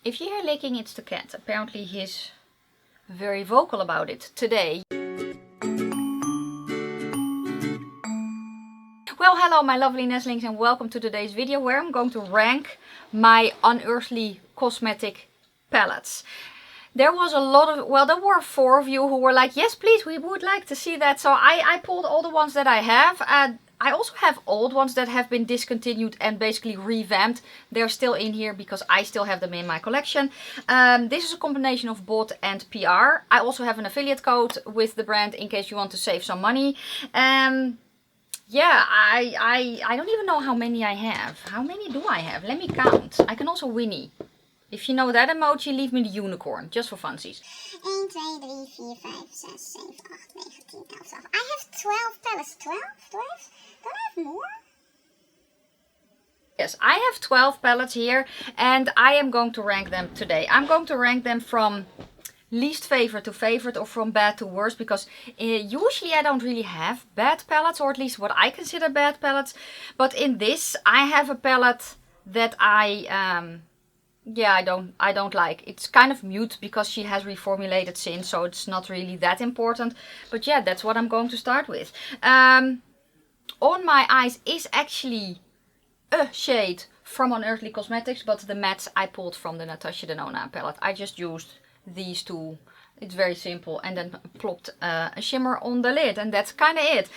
If you hear licking, it's the cat. Apparently he's very vocal about it today. Well, hello my lovely nestlings and welcome to today's video where I'm going to rank my Unearthly cosmetic palettes. There was a lot of, well, there were 4 of you who were like, yes please, we would like to see that. So I pulled all the ones that I have. I also have old ones that have been discontinued and basically revamped. They're still in here because I still have them in my collection. This is a combination of bot and PR. I also have an affiliate code with the brand in case you want to save some money. Yeah, I don't even know how many I have. How many do I have? Let me count. I can also whinny. If you know that emoji, leave me the unicorn, just for funsies. 1, 2, 3, 4, 5, 6, 7, 8, 9, 10, 11, 12. I have 12 palettes. 12? Do I have more? Yes, I have 12 palettes here and I am going to rank them today. I'm going to rank them from least favorite to favorite or from bad to worst, because usually I don't really have bad palettes, or at least what I consider bad palettes. But in this I have a palette that I don't like. It's kind of mute because she has reformulated since, so it's not really that important. But yeah, that's what I'm going to start with. On my eyes is actually a shade from Unearthly Cosmetics, but the mattes I pulled from the Natasha Denona palette. I just used these two. It's very simple, and then plopped a shimmer on the lid, and that's kind of it.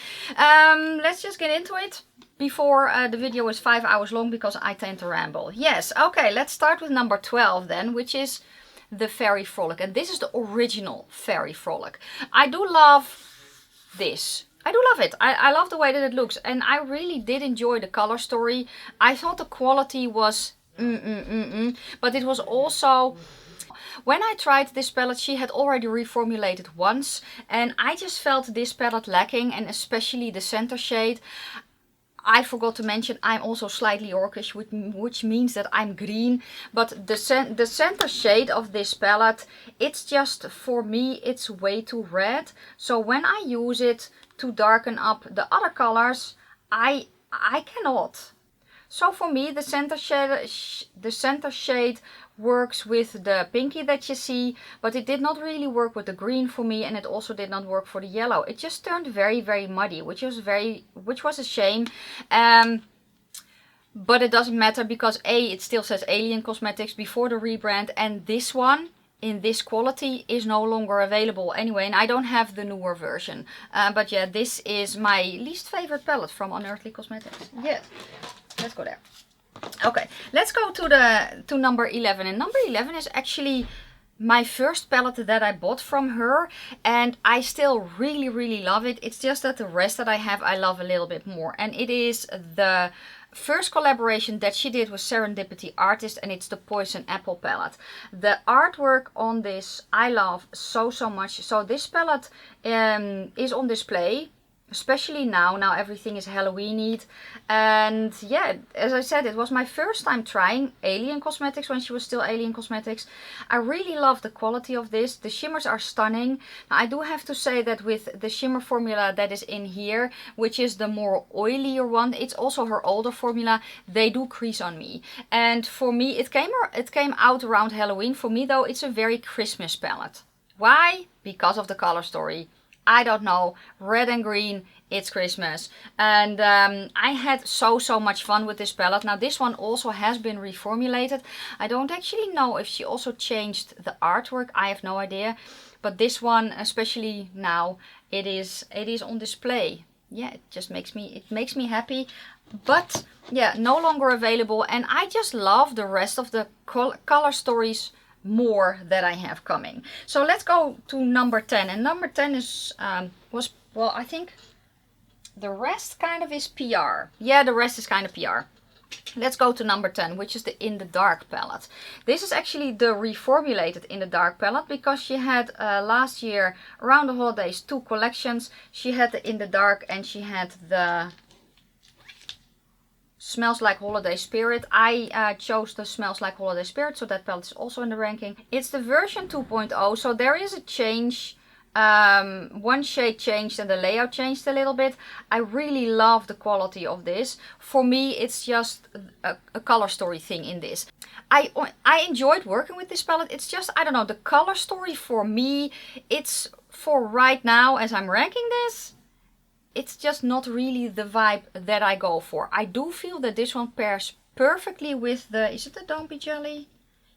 Let's just get into it before the video is 5 hours long, because I tend to ramble. Yes, okay, let's start with number 12 then, which is the Fairy Frolic. And this is the original Fairy Frolic. I do love this. I do love it. I love the way that it looks, and I really did enjoy the color story. I thought the quality was but it was also... When I tried this palette, she had already reformulated once, and I just felt this palette lacking, and especially the center shade. I forgot to mention I'm also slightly orcish, which means that I'm green. But the center shade of this palette, it's just, for me, it's way too red. So when I use it to darken up the other colors, I cannot. So for me, the center shade works with the pinky that you see, but it did not really work with the green for me, and it also did not work for the yellow. It just turned very, very muddy, which was a shame. But it doesn't matter because it still says Alien Cosmetics before the rebrand, and this one in this quality is no longer available anyway, and I don't have the newer version. But yeah, this is my least favorite palette from Unearthly Cosmetics. Yeah, let's go there. Okay, let's go to number 11, and number 11 is actually my first palette that I bought from her, and I still really love it. It's just that the rest that I have I love a little bit more, and it is the first collaboration that she did with Serendipity Artist, and it's the Poison Apple palette. The artwork on this I love so much. So this palette is on display, especially now everything is Halloween-y. And yeah, as I said, it was my first time trying Alien Cosmetics when she was still Alien Cosmetics. I really love the quality of this. The shimmers are stunning. Now, I do have to say that with the shimmer formula that is in here, which is the more oilier one, it's also her older formula, they do crease on me. And for me, it came out around Halloween. For me though, it's a very Christmas palette. Why? Because of the color story. I don't know, red and green, it's Christmas. And I had so much fun with this palette. Now this one also has been reformulated. I don't actually know if she also changed the artwork, I have no idea. But this one, especially now, it is on display. Yeah, it just makes me happy. But yeah, no longer available, and I just love the rest of the color stories more that I have coming. So let's go to number 10, and number 10 is well, I think the rest kind of is PR. Yeah, the rest is kind of PR. Let's go to number 10, which is the In the Dark palette. This is actually the reformulated In the Dark palette, because she had last year around the holidays 2 collections. She had the In the Dark and she had the Smells Like Holiday Spirit. I chose the Smells Like Holiday Spirit, so that palette is also in the ranking. It's the version 2.0, so there is a change One shade changed and the layout changed a little bit. I really love the quality of this. For me, it's just a color story thing in this. I enjoyed working with this palette. It's just, I don't know, the color story for me, it's for right now as I'm ranking this, it's just not really the vibe that I go for. I do feel that this one pairs perfectly with the, is it the Don't Be Jelly?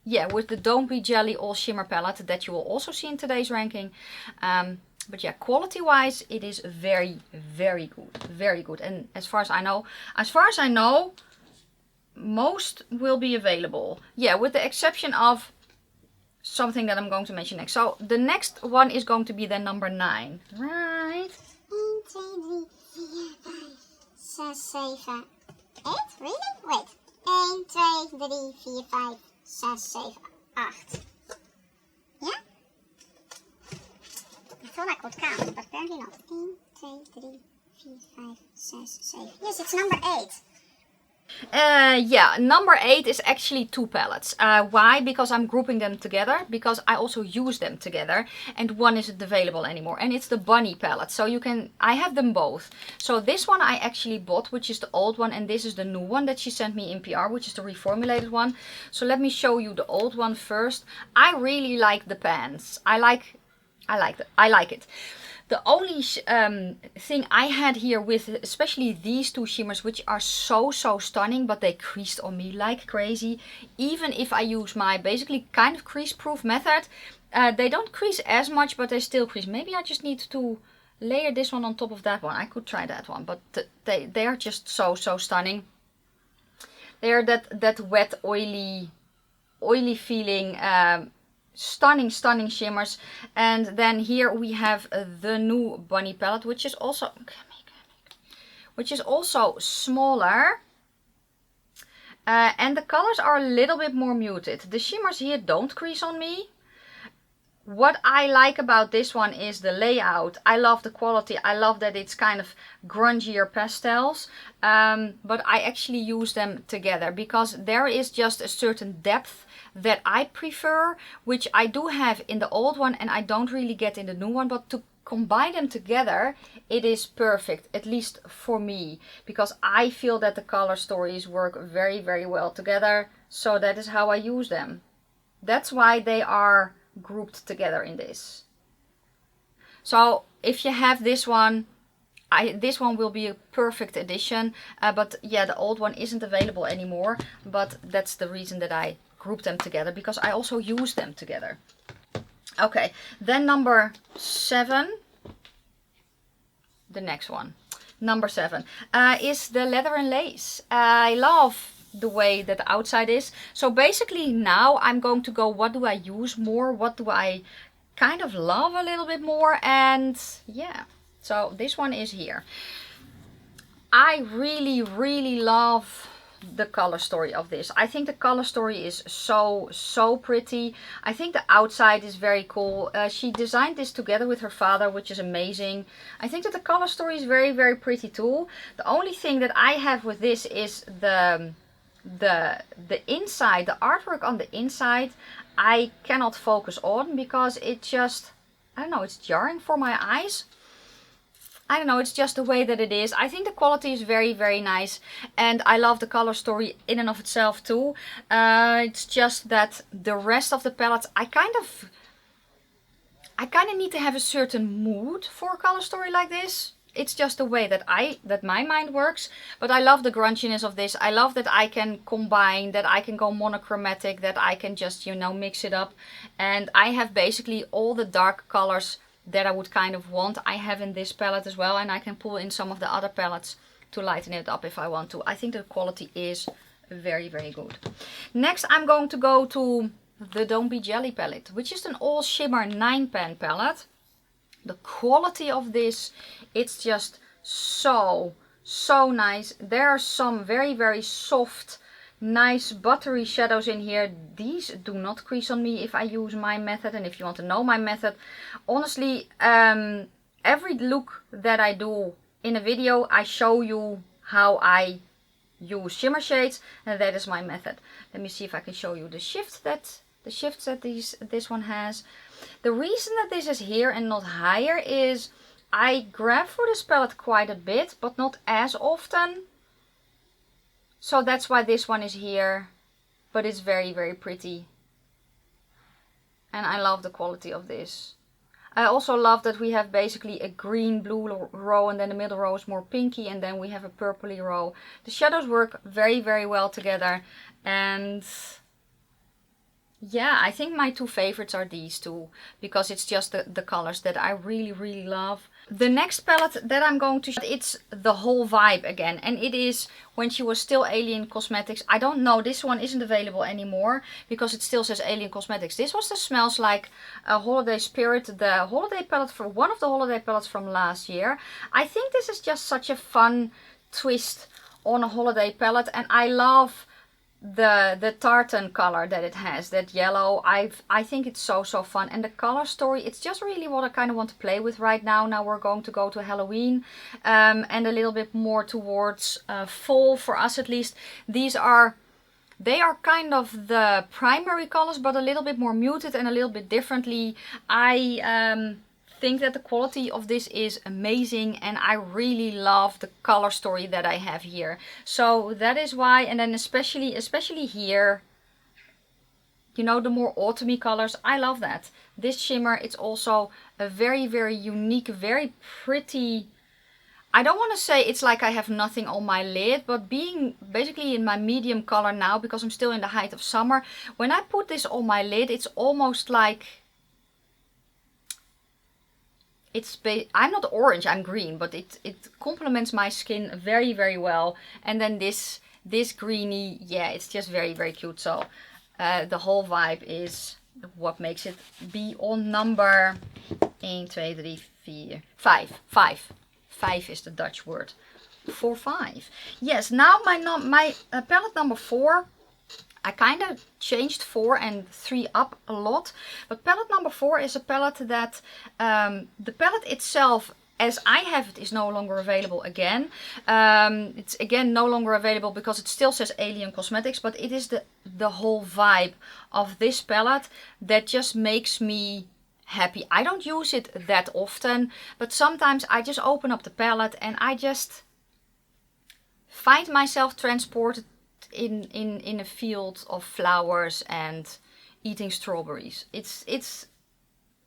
Yeah, with the Don't Be Jelly All Shimmer palette that you will also see in today's ranking. But yeah, quality wise, it is very, very good. Very good. And as far as I know, most will be available. Yeah, with the exception of something that I'm going to mention next. So the next one is going to be the number 9. Right. 1, 2, 3, 4, 5, 6, 7, 8. Really? Wait. 1, 2, 3, 4, 5, 6, 7, 8. Yeah? I thought I could count, but apparently not. 1, 2, 3, 4, 5, 6, 7. Yes, it's number 8. Yeah, number 8 is actually 2 palettes. Why? Because I'm grouping them together, because I also use them together, and one isn't available anymore, and it's the bunny palette. So I have them both. So this one I actually bought, which is the old one, and this is the new one that she sent me in PR, which is the reformulated one. So let me show you the old one first. I really like the pans. I like it. The only thing I had here with especially these 2 shimmers, which are so stunning, but they creased on me like crazy. Even if I use my basically kind of crease proof method, they don't crease as much, but they still crease. Maybe I just need to layer this one on top of that one. I could try that one, but they are just so stunning. They are that wet, oily feeling, stunning shimmers. And then here we have the new bunny palette, which is also smaller, and the colors are a little bit more muted. The shimmers here don't crease on me. What I like about this one is the layout. I love the quality. I love that it's kind of grungier pastels, but I actually use them together because there is just a certain depth that I prefer, which I do have in the old one and I don't really get in the new one, but to combine them together, it is perfect, at least for me, because I feel that the color stories work very, very well together. So that is how I use them. That's why they are grouped together in this. So if you have this one, this one will be a perfect addition, but yeah, the old one isn't available anymore, but that's the reason that I group them together, because I also use them together. Okay, then number 7, the next one, number 7, is the leather and lace. I love the way that the outside is. So basically now I'm going to go, what do I use more? What do I kind of love a little bit more? And yeah, so this one is here. I really, really love the color story of this. I think the color story is so pretty. I think the outside is very cool. She designed this together with her father, which is amazing. I think that the color story is very, very pretty too. The only thing that I have with this is the inside, the artwork on the inside. I cannot focus on because it just, I don't know, it's jarring for my eyes. I don't know, it's just the way that it is. I think the quality is very, very nice. And I love the color story in and of itself too. It's just that the rest of the palettes, I kind of need to have a certain mood for a color story like this. It's just the way that my mind works. But I love the grunginess of this. I love that I can combine, that I can go monochromatic, that I can just, you know, mix it up. And I have basically all the dark colors that I would kind of want, I have in this palette as well, and I can pull in some of the other palettes to lighten it up if I want to. I think the quality is very, very good. Next I'm going to go to the Don't Be Jelly palette, which is an all shimmer 9-pan palette. The quality of this, it's just so nice. There are some very, very soft, nice buttery shadows in here. These do not crease on me if I use my method. And if you want to know my method, honestly, every look that I do in a video, I show you how I use shimmer shades, and that is my method. Let me see if I can show you the shifts that this one has. The reason that this is here and not higher is I grab for this palette quite a bit, but not as often. So that's why this one is here, but it's very, very pretty. And I love the quality of this. I also love that we have basically a green blue row and then the middle row is more pinky and then we have a purpley row. The shadows work very, very well together. And yeah, I think my two favorites are these two because it's just the colors that I really, really love. The next palette that I'm going to show, it's the whole vibe again. And it is when she was still Alien Cosmetics. I don't know, this one isn't available anymore because it still says Alien Cosmetics. This was the Smells Like a Holiday Spirit, the holiday palette for one of the holiday palettes from last year. I think this is just such a fun twist on a holiday palette and I love the tartan color that it has, that yellow. I think it's so fun, and the color story, it's just really what I kind of want to play with right now. Now we're going to go to Halloween and a little bit more towards fall for us at least. They are kind of the primary colors, but a little bit more muted and a little bit differently. I think that the quality of this is amazing and I really love the color story that I have here. So that is why, and then especially here, you know, the more autumny colors, I love that. This shimmer, it's also a very, very unique, very pretty. I don't want to say it's like I have nothing on my lid, but being basically in my medium color now, because I'm still in the height of summer, when I put this on my lid, it's almost like, I'm not orange, I'm green, but it complements my skin very, very well. And then this greeny, yeah, it's just very, very cute. So the whole vibe is what makes it be on number 1, 2, 3, 4, 5. 5 is the Dutch word for 5. Yes, now my palette number 4. I kind of changed 4 and 3 up a lot, but palette number 4 is a palette that the palette itself, as I have it, is no longer available again. It's again no longer available because it still says Alien Cosmetics, but it is the whole vibe of this palette that just makes me happy. I don't use it that often, but sometimes I just open up the palette and I just find myself transported in a field of flowers and eating strawberries. It's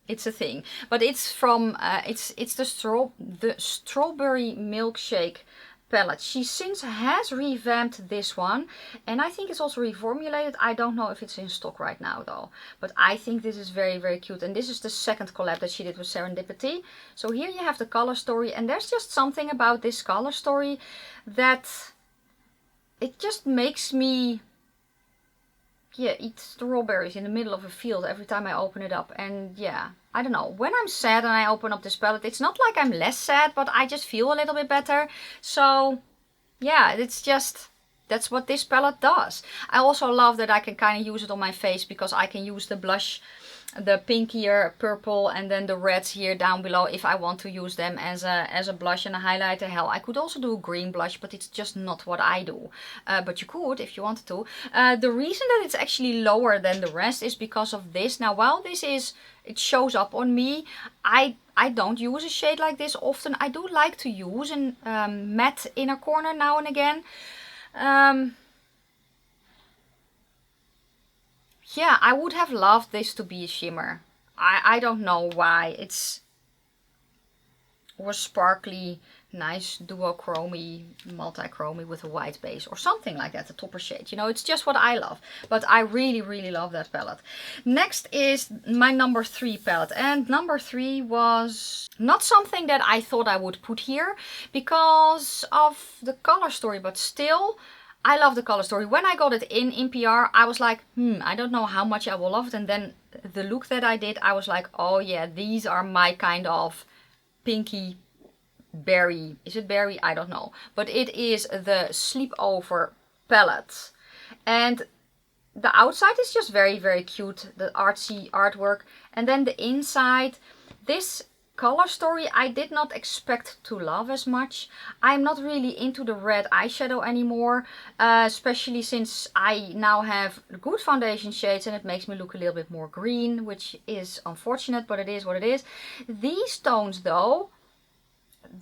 a thing, but it's from it's the strawberry milkshake palette. She since has revamped this one, and I think it's also reformulated. I don't know if it's in stock right now though, but I think this is very, very cute. And this is the second collab that she did with Serendipity. So here you have the color story, and there's just something about this color story that it just makes me, yeah, eat strawberries in the middle of a field every time I open it up. And yeah, I don't know. When I'm sad and I open up this palette, it's not like I'm less sad, but I just feel a little bit better. So yeah, it's just, that's what this palette does. I also love that I can kind of use it on my face because I can use the blush, the pinkier purple and then the reds here down below if I want to use them as a blush and a highlighter. Hell, I could also do a green blush, but it's just not what I do. But you could if you wanted to. The reason that it's actually lower than the rest is because of this. Now, while this is, it shows up on me, I don't use a shade like this often. I do like to use a matte inner corner now and again. Yeah, I would have loved this to be a shimmer. I don't know why. It's or sparkly, nice duochromy, multi-chromy with a white base or something like that, a topper shade. You know, it's just what I love. But I really, really love that palette. Next is my number 3 palette. And number 3 was not something that I thought I would put here because of the color story, but still, I love the color story. When I got it in PR, I was like, I don't know how much I will love it. And then the look that I did, I was like, oh yeah, these are my kind of pinky berry. Is it berry? I don't know. But it is the Sleepover palette. And the outside is just very, very cute. The artsy artwork. And then the inside, this color story I did not expect to love as much. I'm not really into the red eyeshadow anymore, especially since I now have good foundation shades and it makes me look a little bit more green, which is unfortunate, but it is what it is. These tones though,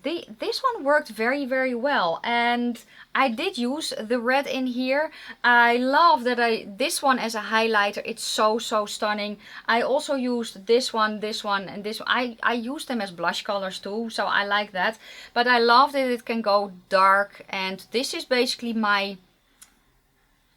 this one worked very, very well, and I did use the red in here. I love that this one as a highlighter, it's so stunning. I also used this one, and this one. I used them as blush colors too, so I like that. But I love that it can go dark, and this is basically my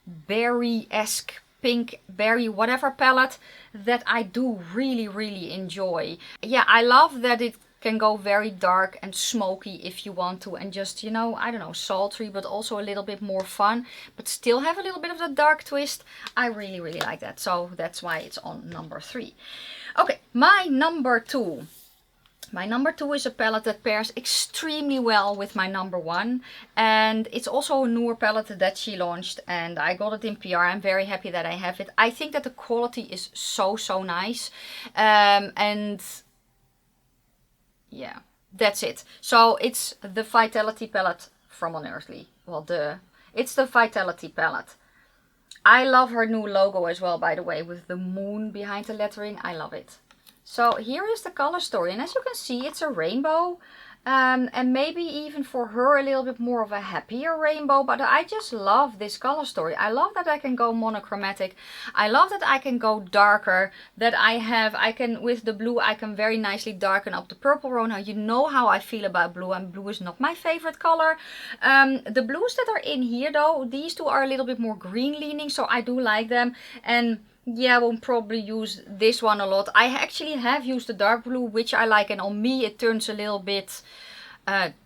berry-esque pink berry whatever palette that I do really enjoy. Yeah, I love that it can go very dark and smoky if you want to, and just, you know, I don't know, sultry, but also a little bit more fun, but still have a little bit of the dark twist. I really like that, so that's why it's on number 3. Okay, my number 2. My number 2 is a palette that pairs extremely well with my number 1, and it's also a newer palette that she launched, and I got it in PR. I'm very happy that I have it. I think that the quality is so nice, and yeah, that's it. So it's the Vitality palette from Unearthly. Well, it's the Vitality palette. I love her new logo as well, by the way, with the moon behind the lettering. I love it. So here is the color story, and as you can see, it's a rainbow, and maybe even for her a little bit more of a happier rainbow, but I just love this color story. I love that I can go monochromatic. I love that I can go darker, that I can, with the blue, I can very nicely darken up the purple row. Now, you know how I feel about blue, and blue is not my favorite color. The blues that are in here though, these two are a little bit more green leaning, so I do like them. And yeah, I won't probably use this one a lot. I actually have used the dark blue, which I like, and on me it turns a little bit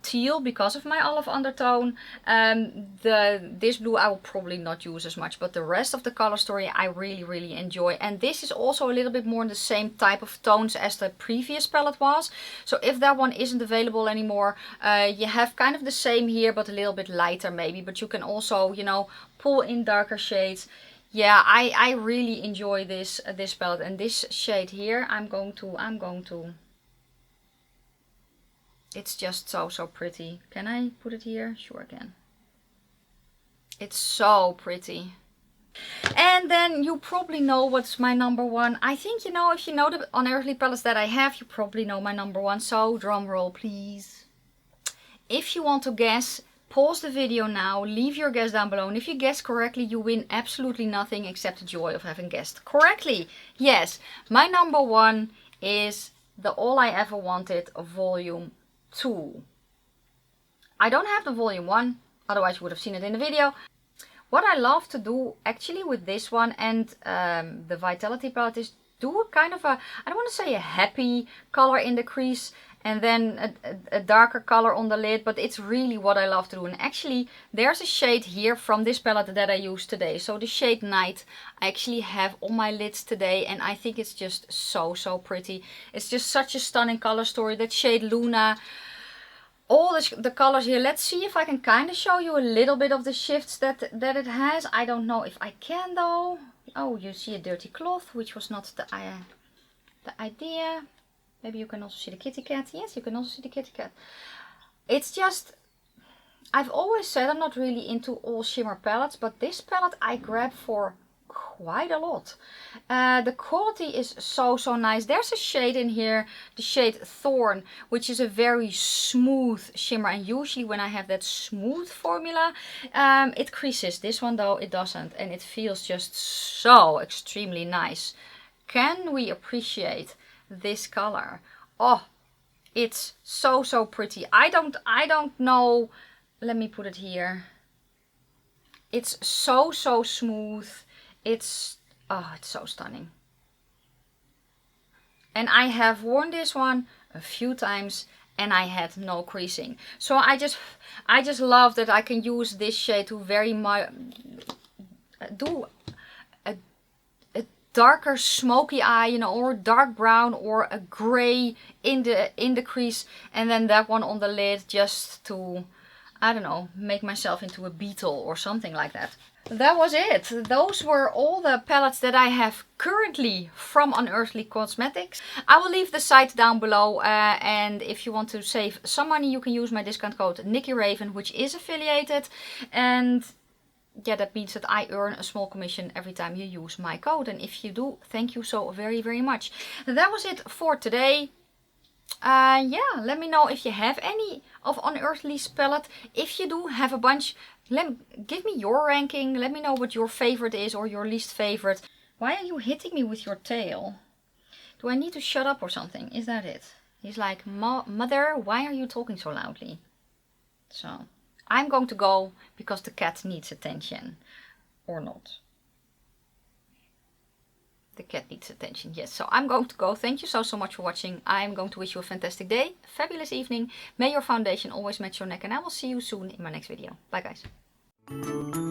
teal because of my olive undertone. This blue I will probably not use as much, but the rest of the color story I really enjoy. And this is also a little bit more in the same type of tones as the previous palette was. So if that one isn't available anymore, you have kind of the same here, but a little bit lighter maybe. But you can also, you know, pull in darker shades. Yeah, I really enjoy this palette, and this shade here, I'm going to. It's just so pretty. Can I put it here? Sure I can. It's so pretty. And then you probably know what's my number 1. I think, you know, if you know the Unearthly palettes that I have, you probably know my number 1. So drum roll, please. If you want to guess, pause the video now, leave your guess down below, and if you guess correctly, you win absolutely nothing except the joy of having guessed correctly. Yes, my number 1 is the All I Ever Wanted Volume 2. I don't have the Volume 1, otherwise you would have seen it in the video. What I love to do actually with this one and the Vitality palette is do kind of a, I don't want to say a happy color in the crease, and then a darker color on the lid, but it's really what I love to do. And actually there's a shade here from this palette that I used today. So the shade Night I actually have on my lids today, and I think it's just so pretty. It's just such a stunning color story. That shade Luna, all the colors here. Let's see if I can kind of show you a little bit of the shifts that it has. I don't know if I can though. Oh, you see a dirty cloth, which was not the idea. Maybe you can also see the kitty cat. Yes, you can also see the kitty cat. It's just, I've always said I'm not really into all shimmer palettes, but this palette I grabbed for quite a lot. The quality is so nice. There's a shade in here, the shade Thorn, which is a very smooth shimmer, and usually when I have that smooth formula, it creases. This one though, it doesn't, and it feels just so extremely nice. Can we appreciate this color? Oh, it's so pretty. I don't know, let me put it here. It's so smooth. It's so stunning. And I have worn this one a few times and I had no creasing. So I just love that I can use this shade to very much do a darker smoky eye, you know, or dark brown or a gray in the crease, and then that one on the lid just to I don't know, make myself into a beetle or something like that. That was it. Those were all the palettes that I have currently from Unearthly Cosmetics. I will leave the site down below, and if you want to save some money, you can use my discount code NIKKIRAVEN, which is affiliated, and yeah, that means that I earn a small commission every time you use my code, and if you do, thank you so very much. That was it for today. Yeah, let me know if you have any of Unearthly's palette. If you do have a bunch, give me your ranking. Let me know what your favorite is or your least favorite. Why are you hitting me with your tail? Do I need to shut up or something? Is that it? He's like, Mother, why are you talking so loudly? So, I'm going to go because the cat needs attention. Or not. The cat needs attention, yes. So I'm going to go. Thank you so much for watching. I'm going to wish you a fantastic day, a fabulous evening. May your foundation always match your neck, and I will see you soon in my next video. Bye guys.